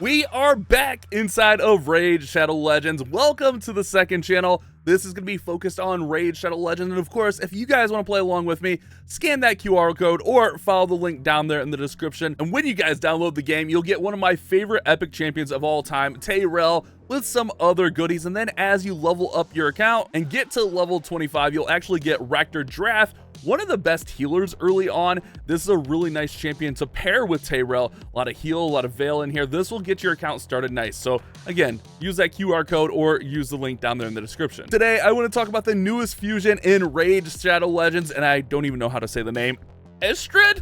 We are back inside of Raid Shadow Legends. Welcome to the second channel. This is going to be focused on Raid Shadow Legends. And of course, if you guys want to play along with me, scan that QR code or follow the link down there in the description. And when you guys download the game, you'll get one of my favorite epic champions of all time, Tayrel, with some other goodies. And then as you level up your account and get to level 25, you'll actually get Rector Draft, one of the best healers early on. This is a really nice champion to pair with Tayrel. A lot of heal, a lot of veil in here. This will get your account started nice. So again, use that QR code or use the link down there in the description. Today, I want to talk about the newest fusion in Raid Shadow Legends, and I don't even know how to say the name. Eostrid?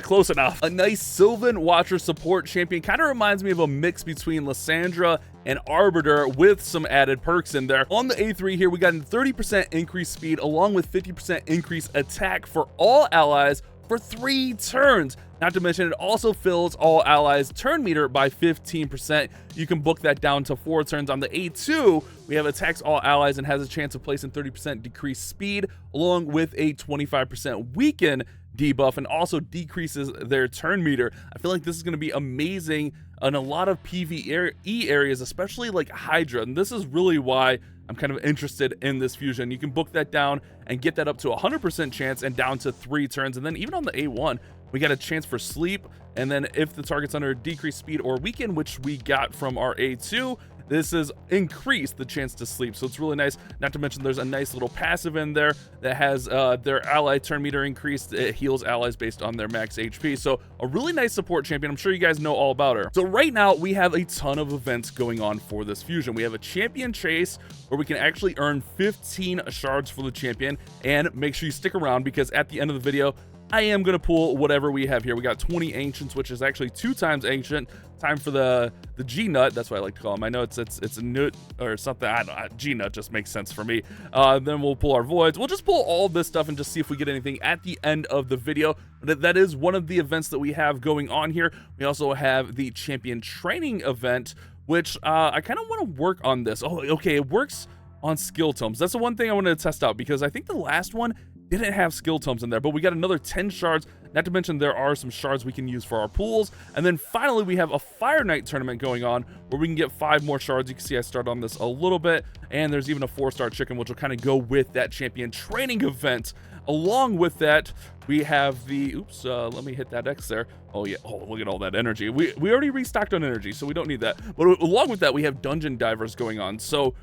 Close enough. A nice Sylvan Watcher support champion. Kind of reminds me of a mix between Lysandra and Arbiter with some added perks in there. On the A3 here, we got a 30% increased speed along with 50% increased attack for all allies for 3 turns. Not to mention, it also fills all allies' turn meter by 15%. You can book that down to 4 turns. On the A2, we have attacks all allies and has a chance of placing 30% decreased speed along with a 25% weaken debuff, and also decreases their turn meter. I feel like this is going to be amazing in a lot of PvE areas, especially like Hydra, and this is really why I'm kind of interested in this fusion. You can book that down and get that up to 100% chance and down to 3 turns. And then even on the A1, we got a chance for sleep, and then if the target's under decreased speed or weaken, which we got from our A2, this has increased the chance to sleep, so it's really nice. Not to mention there's a nice little passive in there that has their ally turn meter increased. It heals allies based on their max HP, so a really nice support champion. I'm sure you guys know all about her. So right now we have a ton of events going on for this fusion. We have a champion chase where we can actually earn 15 shards for the champion, and make sure you stick around because at the end of the video I am going to pull whatever we have here. We got 20 ancients, which is actually 2 times ancient. Time for the G nut. That's what I like to call them. I know it's a nut or something. I don't know. G nut just makes sense for me. Then we'll pull our voids. We'll just pull all this stuff and just see if we get anything at the end of the video. But that is one of the events that we have going on here. We also have the champion training event, which I kind of want to work on this. Oh, okay. It works on skill tomes. That's the one thing I wanted to test out because I think the last one didn't have skill tomes in there, but we got another 10 shards. Not to mention there are some shards we can use for our pools. And then finally we have a Fire Knight tournament going on where we can get 5 more shards. You can see I started on this a little bit, and there's even a 4-star chicken which will kind of go with that champion training event. Along with that, we have the let me hit that X there. Oh yeah, oh look at all that energy. We already restocked on energy, so we don't need that. But along with that, we have dungeon divers going on. So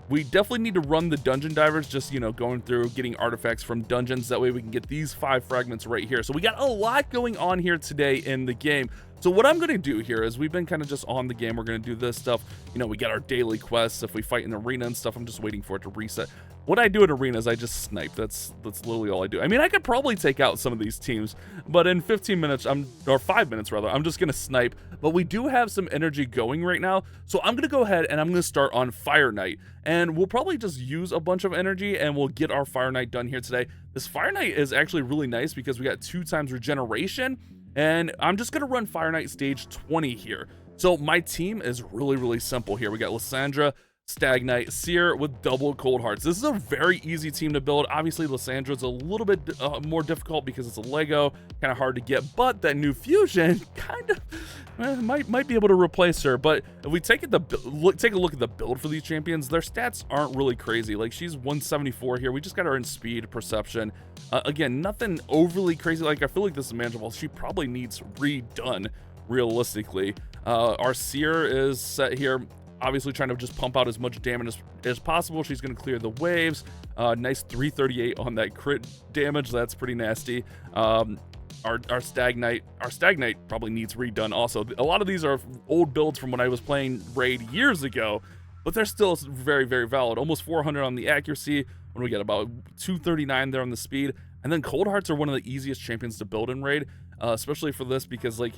we definitely need to run the dungeon divers, just, you know, going through getting artifacts from dungeons. That way we can get these 5 fragments right here. So we got a lot going on here today in the game. So what I'm going to do here is we've been kind of just on the game. We're going to do this stuff. You know, we got our daily quests. If we fight in the arena and stuff, I'm just waiting for it to reset. What I do at arena is I just snipe. That's literally all I do. I mean, I could probably take out some of these teams, but in 15 minutes, or 5 minutes rather, I'm just going to snipe. But we do have some energy going right now. So I'm going to go ahead and I'm going to start on Fire Knight. And we'll probably just use a bunch of energy and we'll get our Fire Knight done here today. This Fire Knight is actually really nice because we got 2 times regeneration. And I'm just going to run Fire Knight stage 20 here. So my team is really simple here. We got Lysandra, Stag Knight, Seer with double Cold Hearts. This is a very easy team to build. Obviously, Lysandra's a little bit more difficult because it's a Lego, kind of hard to get, but that new fusion kind of might be able to replace her. But if we take a look at the build for these champions, their stats aren't really crazy. Like, she's 174 here. We just got her in speed, perception. Again, nothing overly crazy. Like, I feel like this is manageable. She probably needs redone realistically. Our Seer is set here, obviously trying to just pump out as much damage as possible. She's going to clear the waves. Nice 338 on that crit damage. That's pretty nasty. Our Stag Knight probably needs redone also. A lot of these are old builds from when I was playing Raid years ago, but they're still very valid. Almost 400 on the accuracy. When we get about 239 there on the speed. And then Cold Hearts are one of the easiest champions to build in Raid, especially for this because, like,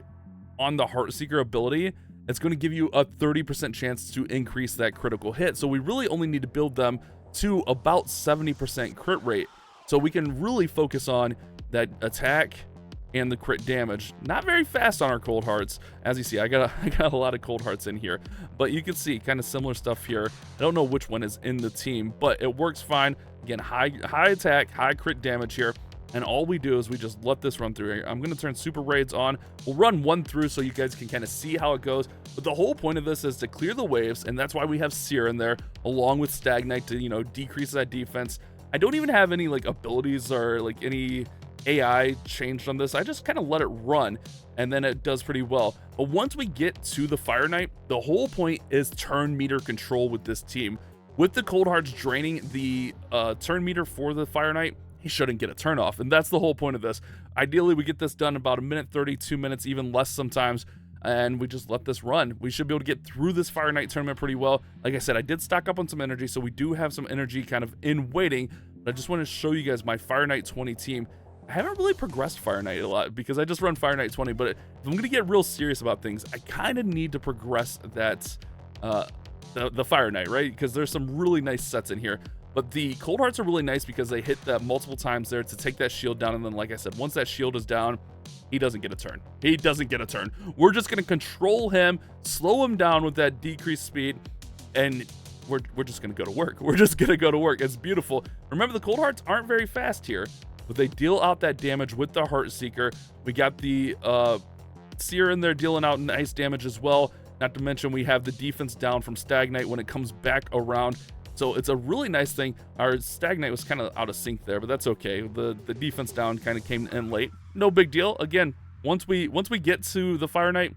on the Heartseeker ability, it's going to give you a 30% chance to increase that critical hit. So we really only need to build them to about 70% crit rate. So we can really focus on that attack and the crit damage. Not very fast on our Cold Hearts. As you see, I got a lot of Cold Hearts in here. But you can see kind of similar stuff here. I don't know which one is in the team, but it works fine. Again, high attack, high crit damage here. And all we do is we just let this run through here. I'm going to turn super raids on. We'll run one through so you guys can kind of see how it goes. But the whole point of this is to clear the waves, and that's why we have Seer in there along with Stagnite to, you know, decrease that defense. I don't even have any like abilities or like any AI changed on this. I just kind of let it run, and then it does pretty well. But once we get to the Fire Knight, the whole point is turn meter control with this team. With the Cold Hearts draining the turn meter for the Fire Knight, he shouldn't get a turn off, and that's the whole point of this. Ideally, we get this done about 1 minute 30, 2 minutes, even less sometimes, and we just let this run. We should be able to get through this Fire Knight tournament pretty well. Like I said, I did stock up on some energy, so we do have some energy kind of in waiting, but I just want to show you guys my Fire Knight 20 team. I haven't really progressed Fire Knight a lot because I just run Fire Knight 20, but if I'm going to get real serious about things, I kind of need to progress that the Fire Knight, right? Because there's some really nice sets in here. But the Cold Hearts are really nice because they hit that multiple times there to take that shield down. And then, like I said, once that shield is down, he doesn't get a turn. He doesn't get a turn. We're just going to control him, slow him down with that decreased speed, and we're just going to go to work. We're just going to go to work. It's beautiful. Remember, the Cold Hearts aren't very fast here, but they deal out that damage with the Heart Seeker. We got the Seer in there dealing out nice damage as well. Not to mention we have the defense down from Stagnite when it comes back around. So it's a really nice thing. Our Stagnite was kind of out of sync there, but that's okay. The defense down kind of came in late. No big deal. Again, once we get to the Fire Knight,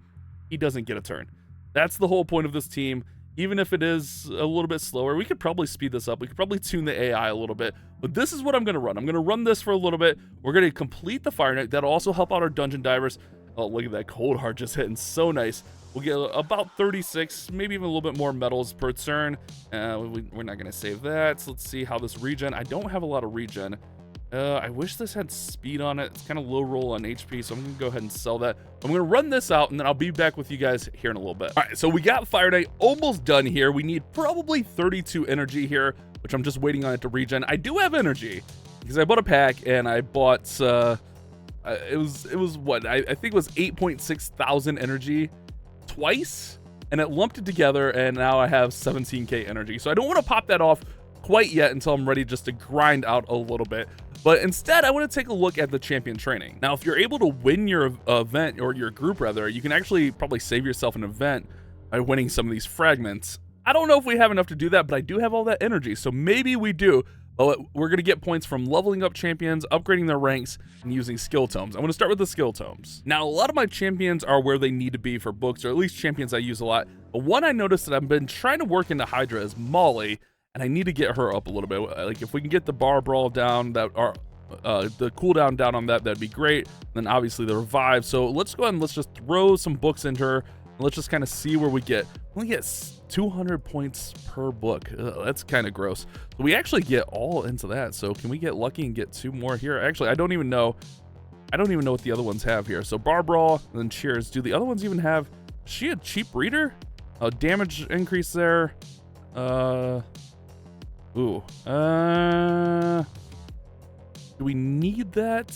he doesn't get a turn. That's the whole point of this team. Even if it is a little bit slower, we could probably speed this up. We could probably tune the AI a little bit. But this is what I'm going to run. I'm going to run this for a little bit. We're going to complete the Fire Knight. That'll also help out our Dungeon Divers. Oh, look at that Cold Heart just hitting so nice. We'll get about 36, maybe even a little bit more medals per turn. We're not going to save that. So let's see how this regen. I don't have a lot of regen. I wish this had speed on it. It's kind of low roll on HP, so I'm going to go ahead and sell that. I'm going to run this out, and then I'll be back with you guys here in a little bit. All right, so we got Fire Knight almost done here. We need probably 32 energy here, which I'm just waiting on it to regen. I do have energy because I bought a pack, and I bought... it was what? I think it was 8.6 thousand energy twice, and it lumped it together, and now I have 17k energy. So I don't want to pop that off quite yet until I'm ready just to grind out a little bit. But instead, I want to take a look at the champion training. Now, if you're able to win your event, or your group rather, you can actually probably save yourself an event by winning some of these fragments. I don't know if we have enough to do that, but I do have all that energy, so maybe we do. But we're going to get points from leveling up champions, upgrading their ranks, and using skill tomes. I'm going to start with the skill tomes. Now, a lot of my champions are where they need to be for books, or at least champions I use a lot. But one I noticed that I've been trying to work into Hydra is Molly, and I need to get her up a little bit. Like, if we can get the bar brawl down, that are the cooldown down on that, that'd be great. And then obviously the revive. So let's go ahead and let's just throw some books into her. Let's just kind of see where we get. We get 200 points per book. Ugh, that's kind of gross. So we actually get all into that. So can we get lucky and get 2 more here? Actually, I don't even know what the other ones have here. So bar brawl and then cheers. Do the other ones even have? Is she a cheap reader? Damage increase there. Do we need that?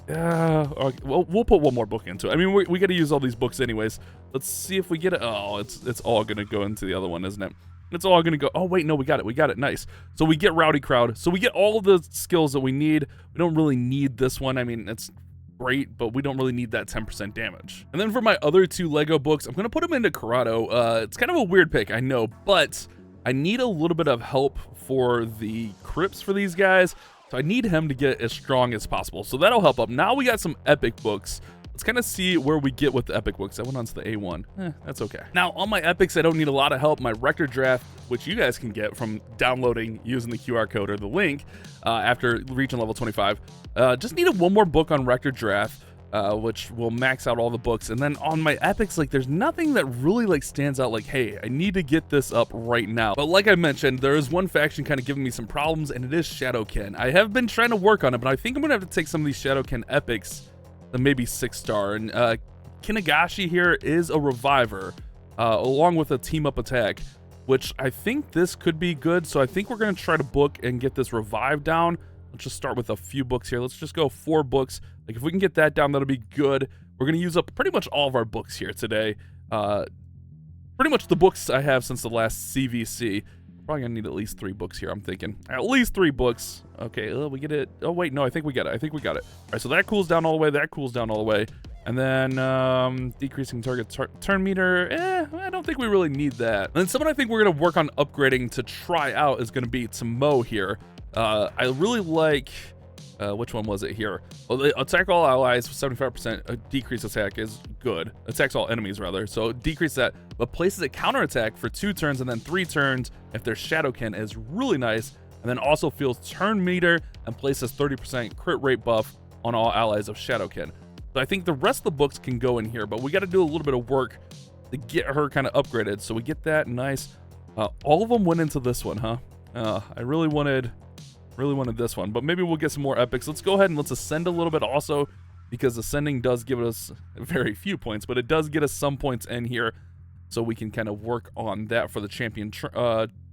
Okay, well, we'll put one more book into it. I mean, we got to use all these books anyways. Let's see if we get it. Oh, it's all gonna go into the other one, isn't it? It's all gonna go. Oh wait, no, we got it. Nice. So we get Rowdy Crowd. So we get all the skills that we need. We don't really need this one. I mean, it's great, but we don't really need that 10% damage. And then for my other 2 Lego books, I'm gonna put them into Corrado. It's kind of a weird pick, I know, but I need a little bit of help for the crypts for these guys. So I need him to get as strong as possible. So that'll help up. Now we got some epic books. Let's kind of see where we get with the epic books. I went on to the A1. That's okay. Now, on my epics, I don't need a lot of help. My Rector Draft, which you guys can get from downloading using the QR code or the link after reaching level 25. Just needed 1 more book on Rector Draft, which will max out all the books. And then on my epics, like, there's nothing that really like stands out like, hey, I need to get this up right now. But like I mentioned, there is one faction kind of giving me some problems, and it is Shadowkin. I have been trying to work on it, but I think I'm gonna have to take some of these Shadowkin epics to maybe 6-star. And Kinagashi here is a reviver, along with a team up attack, which I think this could be good. So I think we're gonna try to book and get this revive down. Let's just start with a few books here. Let's just go 4 books. Like, if we can get that down, that'll be good. We're going to use up pretty much all of our books here today. Pretty much the books I have since the last CVC. Probably gonna need at least 3 books here, I'm thinking. At least 3 books. Okay, we get it. Oh, wait, no, I think we got it. I think we got it. All right, so that cools down all the way. That cools down all the way. And then decreasing target turn meter. I don't think we really need that. And then someone I think we're gonna work on upgrading to try out is gonna be Tomo here. I really like, which one was it here? Well, attack all allies, 75%. Decrease attack is good. Attacks all enemies, rather. So decrease that, but places a counterattack for 2 turns and then 3 turns if their Shadowkin is really nice. And then also feels turn meter and places 30% crit rate buff on all allies of Shadowkin. So I think the rest of the books can go in here, but we got to do a little bit of work to get her kind of upgraded. So we get that nice. All of them went into this one, huh? I really wanted this one, but maybe we'll get some more epics. Let's go ahead and let's ascend a little bit also, because ascending does give us very few points, but it does get us some points in here, so we can kind of work on that for the champion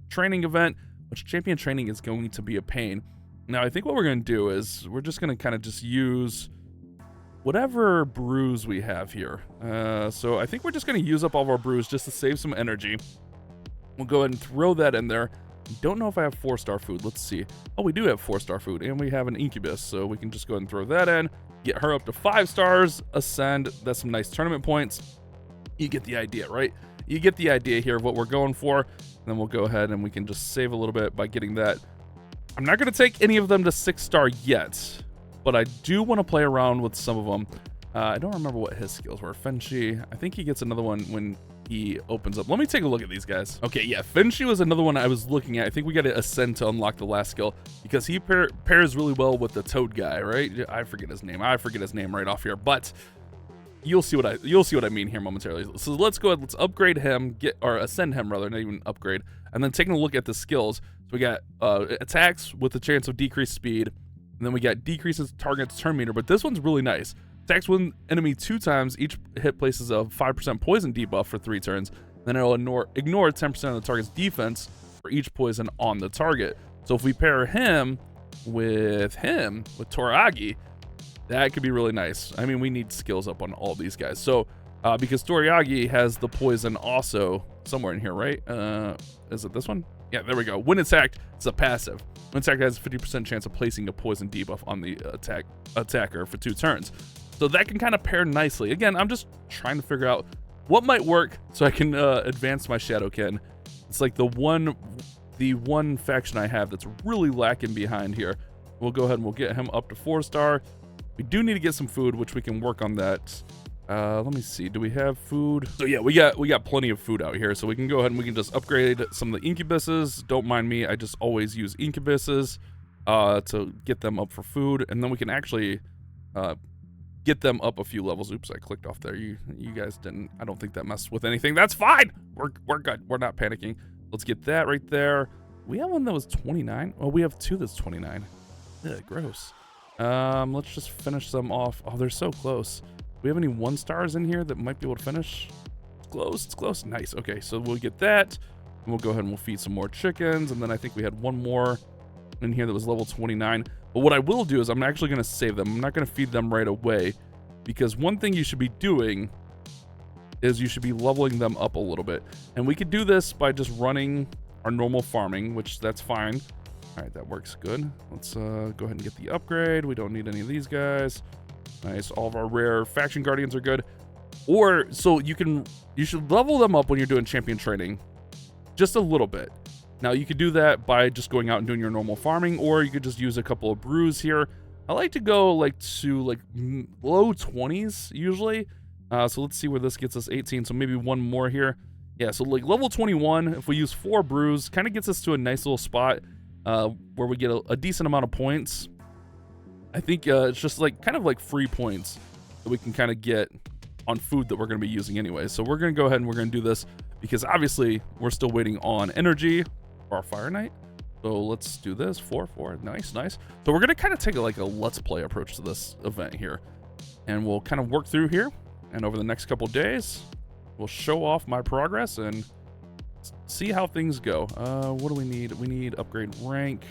training event, which champion training is going to be a pain. Now, I think what we're going to do is we're just going to kind of just use whatever brews we have here. So I think we're just going to use up all of our brews just to save some energy. We'll go ahead and throw that in there. Don't know if I have 4-star food. Let's see. Oh, we do have 4-star food, and we have an incubus, so we can just go ahead and throw that in. Get her up to 5 stars. Ascend. That's some nice tournament points. You get the idea, right? You get the idea here of what we're going for. And then we'll go ahead and we can just save a little bit by getting that. I'm not going to take any of them to 6-star yet, but I do want to play around with some of them. I don't remember what his skills were. Fenshi, I think he gets another one when he opens up. Let me take a look at these guys. Okay, yeah, Fenshi was another one I was looking at. I think we got to ascend to unlock the last skill, because he pairs really well with the toad guy, right? I forget his name. I forget his name right off here, but you'll see what I mean here momentarily. So let's go ahead, let's upgrade him, or ascend him rather, not even upgrade, and then taking a look at the skills. So we got attacks with the chance of decreased speed, and then we got decreases target's turn meter, but this one's really nice. Attacks one enemy 2 times, each hit places a 5% poison debuff for 3 turns. Then it'll ignore 10% of the target's defense for each poison on the target. So if we pair him with Toragi, that could be really nice. I mean, we need skills up on all these guys. So because Toragi has the poison also somewhere in here, right? Is it this one? Yeah, there we go. When attacked, it's a passive. When attacked, it has a 50% chance of placing a poison debuff on the attacker for 2 turns. So that can kind of pair nicely. Again, I'm just trying to figure out what might work so I can advance my Shadowkin. It's like the one faction I have that's really lacking behind here. We'll go ahead and we'll get him up to 4-star. We do need to get some food, which we can work on that. Let me see. Do we have food? So yeah, we got plenty of food out here. So we can go ahead and we can just upgrade some of the incubuses. Don't mind me. I just always use incubuses to get them up for food, and then we can actually get them up a few levels. Oops, I clicked off there. You guys didn't. I don't think that messed with anything. That's fine. We're good. We're not panicking. Let's get that right there. We have one that was 29. Oh, we have 2 that's 29. Ugh, gross. Let's just finish them off. Oh, they're so close. Do we have any 1-stars in here that might be able to finish? It's close. It's close. Nice. Okay, so we'll get that. And we'll go ahead and we'll feed some more chickens. And then I think we had one more in here that was level 29. But what I will do is I'm actually going to save them. I'm not going to feed them right away, because one thing you should be doing is you should be leveling them up a little bit. And we could do this by just running our normal farming, which that's fine. All right, that works good. Let's go ahead and get the upgrade. We don't need any of these guys. Nice. All of our rare faction guardians are good. Or so you should level them up when you're doing champion training, just a little bit. Now you could do that by just going out and doing your normal farming, or you could just use a couple of brews here. I like to go to low 20s usually. So let's see where this gets us. 18. So maybe one more here. Yeah. So like level 21, if we use 4 brews, kind of gets us to a nice little spot where we get a decent amount of points. I think it's just kind of free points that we can kind of get on food that we're going to be using anyway. So we're going to go ahead and we're going to do this, because obviously we're still waiting on energy for our Fire Knight. So let's do this. 4. Nice. So we're going to kind of take a let's play approach to this event here, and we'll kind of work through here, and over the next couple days we'll show off my progress and see how things go. What do we need? We need upgrade rank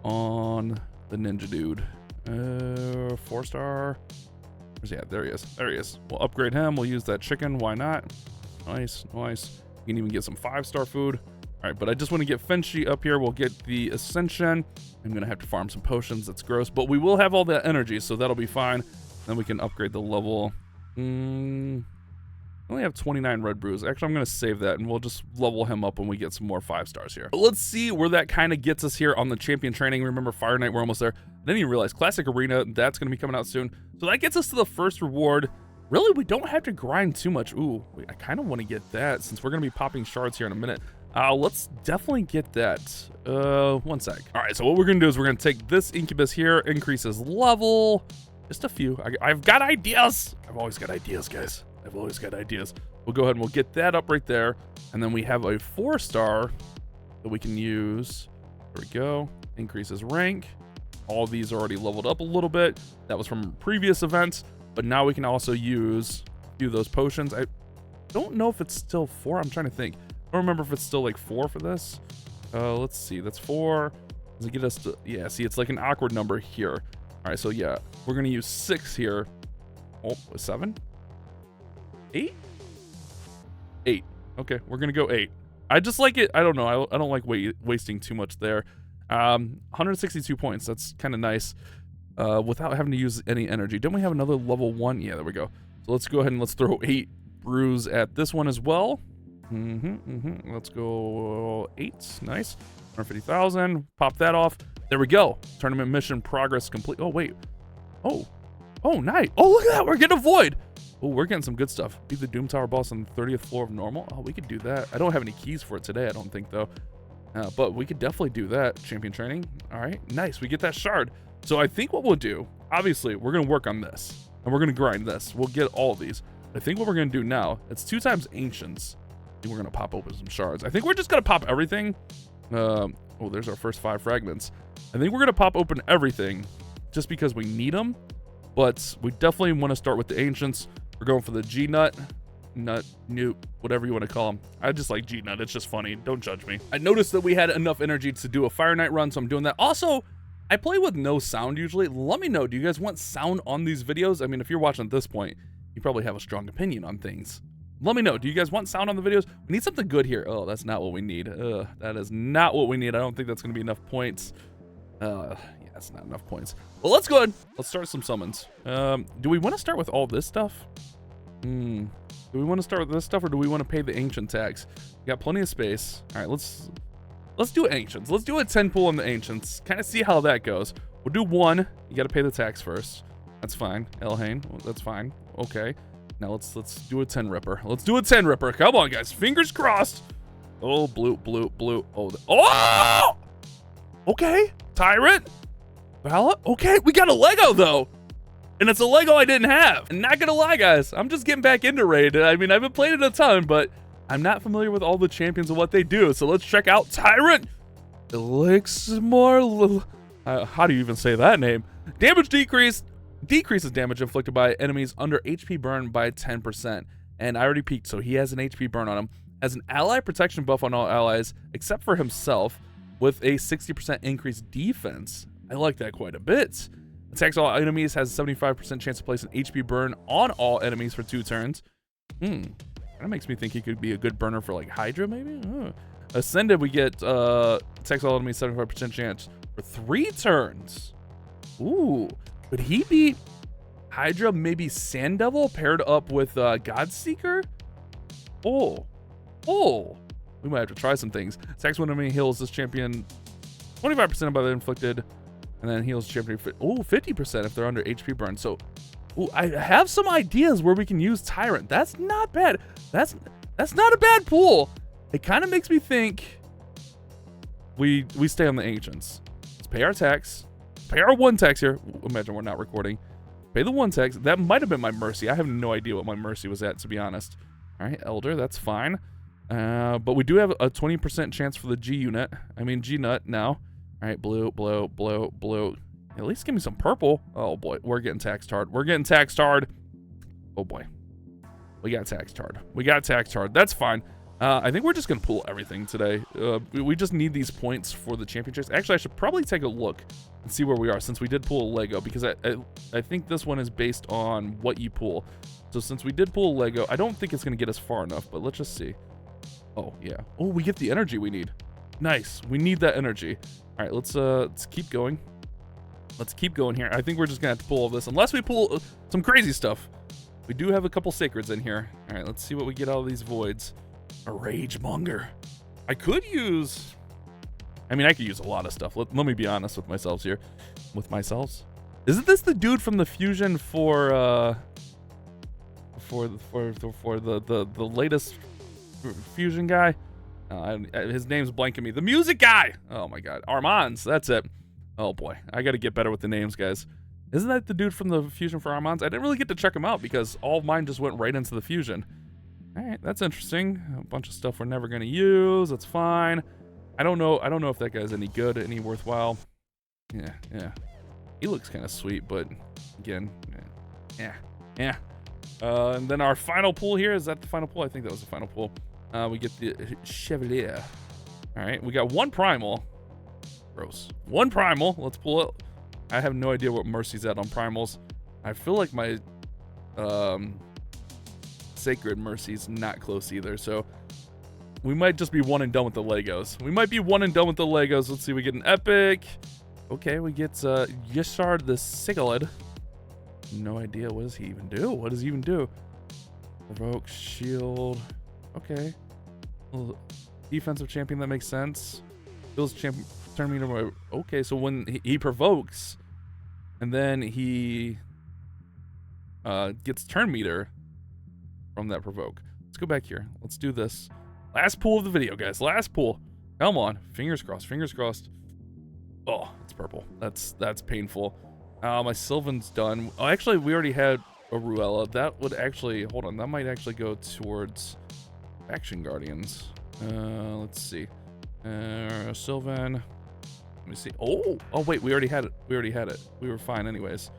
on the ninja dude. 4-star. Yeah, there he is. We'll upgrade him. We'll use that chicken. Why not? Nice. You can even get some 5-star food. All right, but I just want to get Fenchy up here. We'll get the Ascension. I'm going to have to farm some potions. That's gross, but we will have all that energy, so that'll be fine. Then we can upgrade the level. I only have 29 red brews. Actually, I'm going to save that, and we'll just level him up when we get some more 5 stars here. But let's see where that kind of gets us here on the champion training. Remember, Fire Knight, we're almost there. I didn't even realize Classic Arena, that's going to be coming out soon. So that gets us to the first reward. Really, we don't have to grind too much. Ooh, I kind of want to get that since we're going to be popping shards here in a minute. Let's definitely get that. 1 sec. All right, so what we're going to do is we're going to take this Incubus here, increase his level. Just a few. I've got ideas. I've always got ideas, guys. I've always got ideas. We'll go ahead and we'll get that up right there. And then we have a 4-star that we can use. There we go. Increase his rank. All of these are already leveled up a little bit. That was from previous events. But now we can also use a few of those potions. I don't know if it's still 4. I'm trying to think. I don't remember if it's still like 4 for this. Let's see. That's 4. Does it get us to... Yeah, see, it's like an awkward number here. All right, so yeah, we're going to use 6 here. Oh, 7? 8? 8. Okay, we're going to go 8. I just like it. I don't know. I don't like wasting too much there. 162 points. That's kind of nice. Without having to use any energy. Don't we have another level 1? Yeah, there we go. So let's go ahead and let's throw 8 brews at this one as well. Let's go 8. Nice. 150,000. Pop that off. There we go. Tournament mission progress complete. Oh, wait. Oh, nice. Oh, look at that. We're getting a void. Oh, we're getting some good stuff. Beat the Doom Tower boss on the 30th floor of normal. Oh, we could do that. I don't have any keys for it today, I don't think, though. But we could definitely do that. Champion training. All right. Nice. We get that shard. So I think what we'll do, obviously, we're going to work on this. And we're going to grind this. We'll get all of these. I think what we're going to do now, it's 2 times Ancients. I think we're going to pop open some shards. I think we're just going to pop everything. Oh, there's our first 5 fragments. I think we're going to pop open everything just because we need them. But we definitely want to start with the Ancients. We're going for the G-Nut. Newt, whatever you want to call them. I just like G-Nut. It's just funny. Don't judge me. I noticed that we had enough energy to do a Fire Knight run, so I'm doing that. Also, I play with no sound usually. Let me know, do you guys want sound on these videos? I mean, if you're watching at this point, you probably have a strong opinion on things. Let me know. Do you guys want sound on the videos? We need something good here. Oh, that's not what we need. That is not what we need. I don't think that's going to be enough points. Yeah, it's not enough points. Well, let's go ahead. Let's start some summons. Do we want to start with all this stuff? Do we want to start with this stuff, or do we want to pay the ancient tax? We got plenty of space. All right, let's do Ancients. Let's do a 10 pool on the Ancients. Kind of see how that goes. We'll do 1. You got to pay the tax first. That's fine. Elhain, that's fine. Okay. Now let's do a 10 Ripper. Let's do a 10 Ripper. Come on, guys. Fingers crossed. Oh, blue. Oh! Okay. Tyrant. Vala. Okay, we got a Lego, though. And it's a Lego I didn't have. And not gonna lie, guys, I'm just getting back into Raid. I mean, I've been playing it a ton, but I'm not familiar with all the champions and what they do. So let's check out Tyrant. Elixmore. How do you even say that name? Damage decreased. Decreases damage inflicted by enemies under HP burn by 10%. And I already peeked, so he has an HP burn on him. Has an ally protection buff on all allies, except for himself, with a 60% increased defense. I like that quite a bit. Attacks all enemies, has a 75% chance to place an HP burn on all enemies for 2 turns. That makes me think he could be a good burner for like Hydra, maybe? Ascended, we get attacks all enemies, 75% chance for 3 turns. Ooh. Could he be Hydra, maybe Sand Devil paired up with Godseeker? Oh. We might have to try some things. Attacks when enemy heals this champion 25% by the inflicted, and then heals champion 50% if they're under HP burn. So, I have some ideas where we can use Tyrant. That's not bad. That's not a bad pool. It kind of makes me think we stay on the Ancients. Let's pay our tax. Pay our 1 tax here. Imagine we're not recording. Pay the 1 tax. That might have been my mercy. I have no idea what my mercy was at, to be honest. All right, Elder, that's fine. But we do have a 20% chance for the G-Nut now. All right, blue. At least give me some purple. Oh, boy. We're getting taxed hard. Oh, boy. We got taxed hard. That's fine. I think we're just going to pull everything today. We just need these points for the championships. Actually, I should probably take a look and see where we are, since we did pull a Lego, because I think this one is based on what you pull. So since we did pull a Lego, I don't think it's going to get us far enough, but let's just see. Oh, yeah. Oh, we get the energy we need. Nice. We need that energy. All right, let's keep going. Let's keep going here. I think we're just gonna have to pull all this, unless we pull some crazy stuff. We do have a couple sacreds in here. All right, let's see what we get out of these voids. A rage monger. I could use... I mean, I could use a lot of stuff. Let me be honest with myself here. Isn't this the dude from the fusion for the latest fusion guy? His name's blanking me. The music guy. Oh my god, Armands. That's it. Oh boy, I got to get better with the names, guys. Isn't that the dude from the fusion for Armands? I didn't really get to check him out because all of mine just went right into the fusion. All right, that's interesting. A bunch of stuff we're never gonna use. That's fine. I don't know if that guy's any good, any worthwhile. Yeah. He looks kind of sweet, but again, yeah. And then our final pull here, is that the final pull? I think that was the final pull. We get the Chevalier. All right, we got one primal. Gross. One primal. Let's pull it. I have no idea what Mercy's at on primals. I feel like my Sacred Mercy's not close either, so we might just be one and done with the Legos. Let's see, we get an epic. Okay, we get Eostrid the Sigilid. No idea. What does he even do? Provoke, shield. Okay. Well, defensive champion, that makes sense. Builds champion turn meter. Okay, so when he provokes, and then he gets turn meter from that provoke. Let's go back here. Let's do this. Last pull of the video, guys. Last pull. Come on. Fingers crossed. Oh, it's purple. That's painful. My Sylvan's done. Oh, actually, we already had a Ruella. That would actually... Hold on. That might actually go towards Faction Guardians. Let's see. Sylvan. Let me see. Oh, wait. We already had it. We were fine anyways.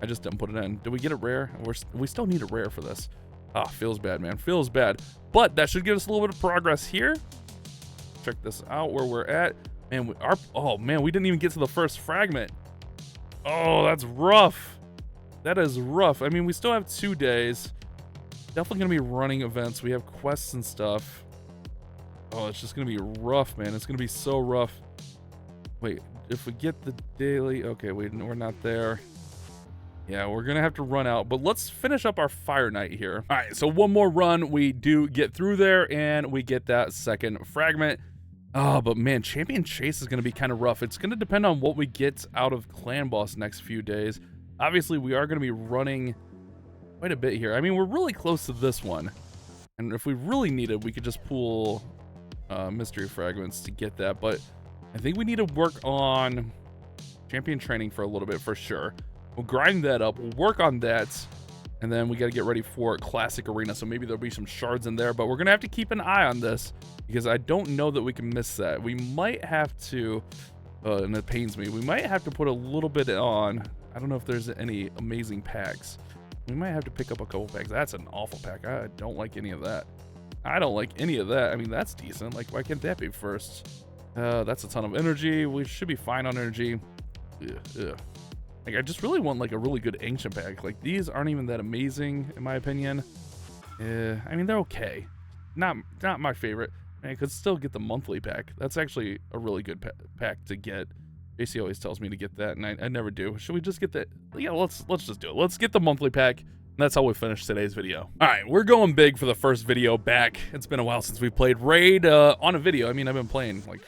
I just didn't put it in. Did we get a rare? We still need a rare for this. Ah, feels bad, man. Feels bad. But that should give us a little bit of progress here. Check this out where we're at. Man, oh man, we didn't even get to the first fragment. Oh, that's rough. That is rough. I mean, we still have 2 days. Definitely gonna be running events. We have quests and stuff. Oh, it's just gonna be rough, man. It's gonna be so rough. Wait, if we get the daily, okay, wait, no, we're not there. Yeah, we're gonna have to run out, but let's finish up our Fire Knight here. All right, so one more run, we do get through there, and we get that second fragment. Oh, but man, Champion Chase is gonna be kind of rough. It's gonna depend on what we get out of Clan Boss next few days. Obviously, we are gonna be running quite a bit here. I mean, we're really close to this one, and if we really needed, we could just pull Mystery Fragments to get that, but I think we need to work on Champion Training for a little bit for sure. We'll grind that up, we'll work on that, and then we got to get ready for Classic Arena, so maybe there'll be some shards in there, but we're going to have to keep an eye on this, because I don't know that we can miss that. We might have to, and it pains me, we might have to put a little bit on. I don't know if there's any amazing packs. We might have to pick up a couple packs. That's an awful pack. I don't like any of that. I mean, that's decent. Like, why can't that be first? That's a ton of energy. We should be fine on energy. Ugh. Like, I just really want like a really good ancient pack. Like, these aren't even that amazing in my opinion. I mean, they're okay. Not my favorite. I could still get the monthly pack. That's actually a really good pack to get. JC always tells me to get that, and I never do. Should we just get that? Yeah, let's just do it. Let's get the monthly pack. And that's how we finish today's video. All right, we're going big for the first video back. It's been a while since we played Raid on a video. I mean, I've been playing like,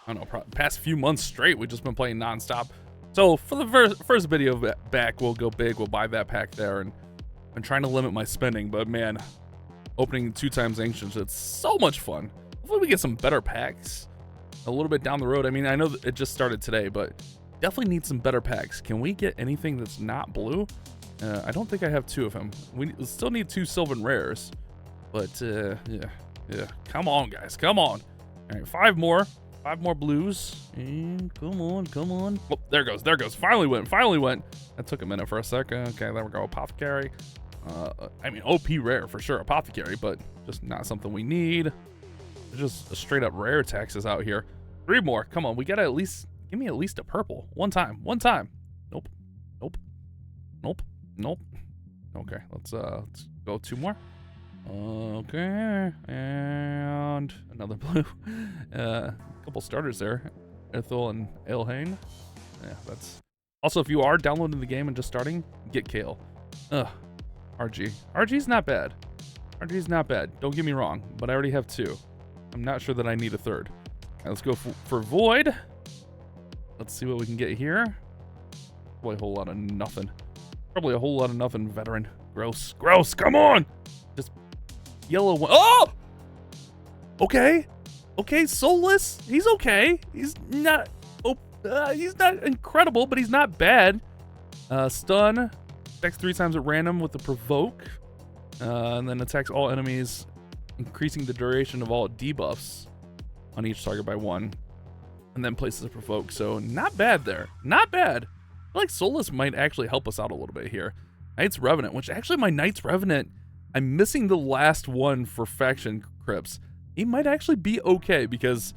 I don't know, past few months straight. We've just been playing nonstop. So for the first video back, we'll go big. We'll buy that pack there, and I'm trying to limit my spending. But man, opening 2 times Ancients, it's so much fun. Hopefully we get some better packs a little bit down the road. I mean, I know that it just started today, but definitely need some better packs. Can we get anything that's not blue? I don't think I have 2 of them. We still need 2 Sylvan Rares, but yeah. Come on, guys, come on. All right, 5 more blues. And come on. Oh, there goes. Finally went. That took a minute for a second. Okay, there we go. Apothecary. I mean, OP rare for sure, Apothecary, but just not something we need. Just a straight up rare taxes out here. 3 more. Come on, we gotta at least give me at least a purple. One time. Nope. Okay, let's go 2 more. Okay, and another blue. A couple starters there, Ethel and Elhain. Yeah, that's... Also, if you are downloading the game and just starting, get Kale. Ugh, RG. RG's not bad. RG's not bad, don't get me wrong, but I already have 2. I'm not sure that I need a 3rd. Right, let's go for Void. Let's see what we can get here. Probably a whole lot of nothing. Probably a whole lot of nothing, veteran. Gross, gross, come on! Just yellow one. Oh! Okay. Okay, Soulless. He's okay. He's not incredible, but he's not bad. Stun. Attacks 3 times at random with the Provoke. And then attacks all enemies, increasing the duration of all debuffs on each target by 1. And then places a Provoke. So not bad there. Not bad. I feel like Soulless might actually help us out a little bit here. Knight's Revenant, which actually my Knight's Revenant, I'm missing the last one for Faction Crypts. He might actually be okay because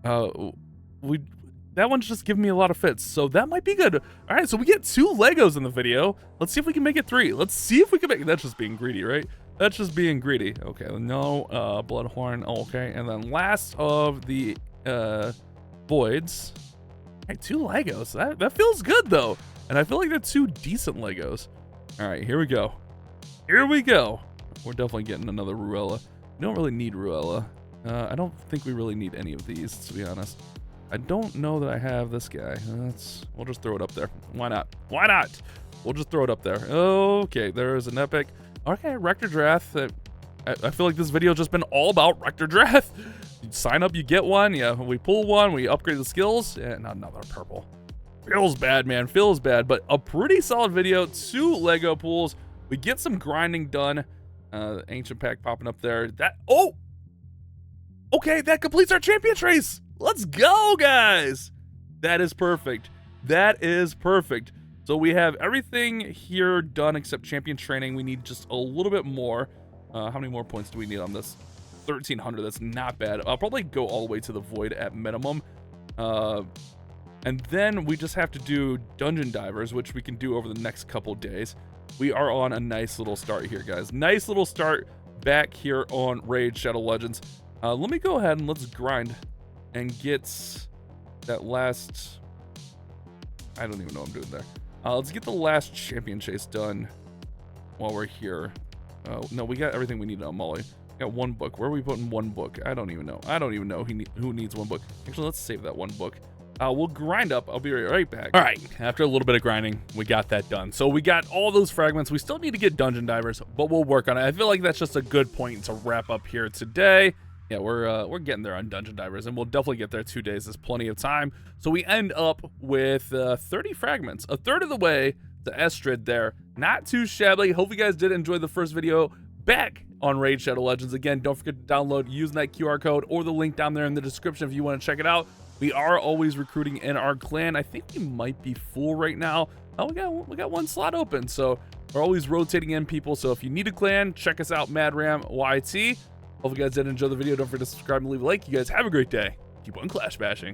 that one's just giving me a lot of fits. So that might be good. All right, so we get 2 Legos in the video. Let's see if we can make it 3. Let's see if we can make it. That's just being greedy, right? That's just being greedy. Okay, no Bloodhorn. Oh, okay, and then last of the Voids. All right, 2 Legos. That feels good though. And I feel like they're 2 decent Legos. All right, here we go. Here we go. We're definitely getting another Ruella. We don't really need Ruella. I don't think we really need any of these, to be honest. I don't know that I have this guy. We'll just throw it up there. Why not? Why not? We'll just throw it up there. Okay, there is an epic. Okay, Rector Drath. I feel like this video has just been all about Rector Drath. You sign up, you get one. Yeah, we pull one, we upgrade the skills. And another purple. Feels bad, man. Feels bad, but a pretty solid video. 2 Lego pools. We get some grinding done. Ancient pack popping up there. Okay, that completes our champion trace. Let's go, guys. That is perfect. That is perfect. So we have everything here done except champion training. We need just a little bit more. How many more points do we need on this? 1,300. That's not bad. I'll probably go all the way to the Void at minimum. And then we just have to do Dungeon Divers, which we can do over the next couple days. We are on a nice little start here, guys. Nice little start back here on Raid Shadow Legends. Let me go ahead and let's grind and get that last... I don't even know what I'm doing there. Let's get the last champion chase done while we're here. No, we got everything we need on Molly. Got 1 book. Where are we putting 1 book? I don't even know. I don't even know who needs 1 book. Actually, let's save that 1 book. We'll grind up. I'll be right back. All right, after a little bit of grinding, we got that done. So we got all those fragments. We still need to get Dungeon Divers, but we'll work on it. I feel like that's just a good point to wrap up here today. Yeah, we're getting there on Dungeon Divers, and we'll definitely get there 2 days. There's plenty of time. So we end up with 30 fragments, a third of the way to Eostrid there. Not too shabby. Hope you guys did enjoy the first video back on Raid Shadow Legends. Again, don't forget to download using that QR code or the link down there in the description if you want to check it out. We are always recruiting in our clan. I think we might be full right now. Oh, we got 1 slot open, so we're always rotating in people. So if you need a clan, check us out, MadRamYT. Hope you guys did enjoy the video. Don't forget to subscribe and leave a like. You guys have a great day. Keep on clash bashing.